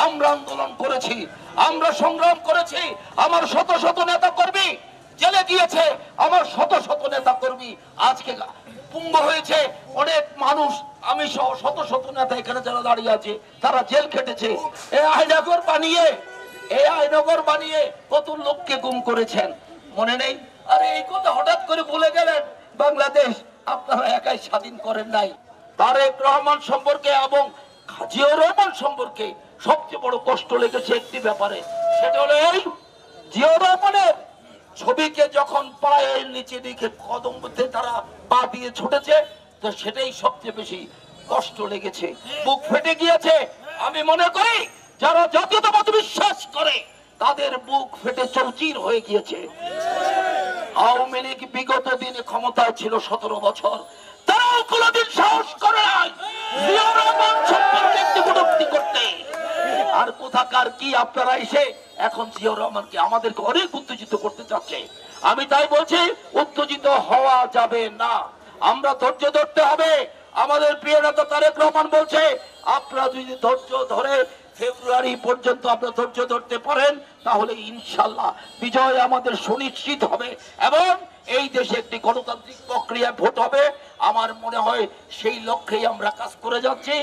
আমরা আন্দোলন করেছি, আমরা সংগ্রাম করেছি। আমার শত শত নেতা কর্মী জেলে গিয়েছে, আমার শত শত নেতা কর্মী আজকে পুঙ্গ হয়েছে। অনেক মানুষ, আমি সহ শত শত নেতা এখানে যারা দাঁড়িয়ে আছে তারা জেল খেটেছে। এই আয়নগর বানিয়ে কত লোককে গুম করেছেন, মনে নেই? আরে এই কথা হঠাৎ করে ভুলে গেলেন। বাংলাদেশ আপনারা একাই স্বাধীন করেন নাই। তারেক রহমান সম্পর্কে এবং জিয়াউর রহমান সম্পর্কে সবচেয়ে বড় কষ্ট লেগেছে একটি ব্যাপারে, সেটা হলো এই জিয়াউর রহমানের ছবিকে যখন পায়ের নিচে রেখে কদমতে তারা পা দিয়ে ছুটেছে, তো সেটাই সবচেয়ে বেশি কষ্ট লেগেছে, বুক ফেটে গিয়েছে। আমি মনে করি যারা জাতীয়তাবাদ বিশ্বাস করে তাদের বুক ফেটে চৌচির হয়ে গিয়েছে। আওয়ামী লীগ বিগত দিনে ক্ষমতায় ছিল 17 বছর, তারাও কোনোদিন সাহস করে নাই জিয়াউর রহমান সম্পর্কে একটি কটূক্তি করতে। আর কোথাকার কি আপনারা এসে এখন জিয়াউর রহমানকে আমাদেরকে অনেক উত্তেজিত করতে চাচ্ছে। আমি তাই বলছি, উত্তেজিত হওয়া যাবে না, আমরা ধৈর্য ধরতে হবে। আমাদের প্রিয় নেতা তারেক রহমান বলছে, আপনারা যদি ধৈর্য ধরে ফেব্রুয়ারি পর্যন্ত আপনারা ধৈর্য ধরতে পারেন, তাহলে ইনশাল্লাহ বিজয় আমাদের সুনিশ্চিত হবে এবং এই দেশে একটি গণতান্ত্রিক প্রক্রিয়া ভোট হবে। আমার মনে হয় সেই লক্ষ্যেই আমরা কাজ করে যাচ্ছি।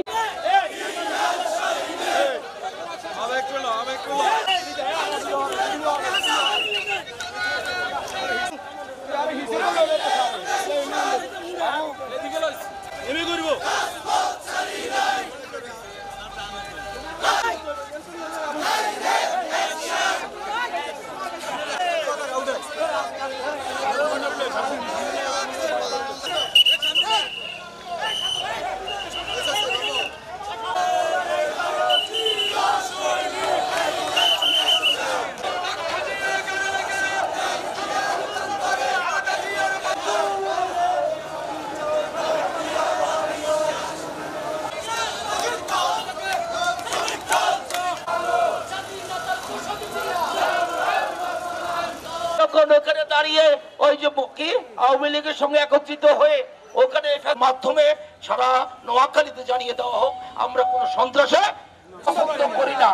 ওখানে দাঁড়িয়ে ওই যে কি আওয়ামী লীগের সঙ্গে একত্রিত হয়ে ওখানে মাধ্যমে সারা নোয়াখালীতে জানিয়ে দেওয়া হোক আমরা কোন সন্ত্রাসে সমর্থন করি না।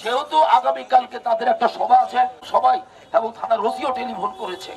সেহেতু আগামীকালকে তাদের একটা সভা আছে সবাই, এবং থানার ওসিও টেলিফোন করেছে।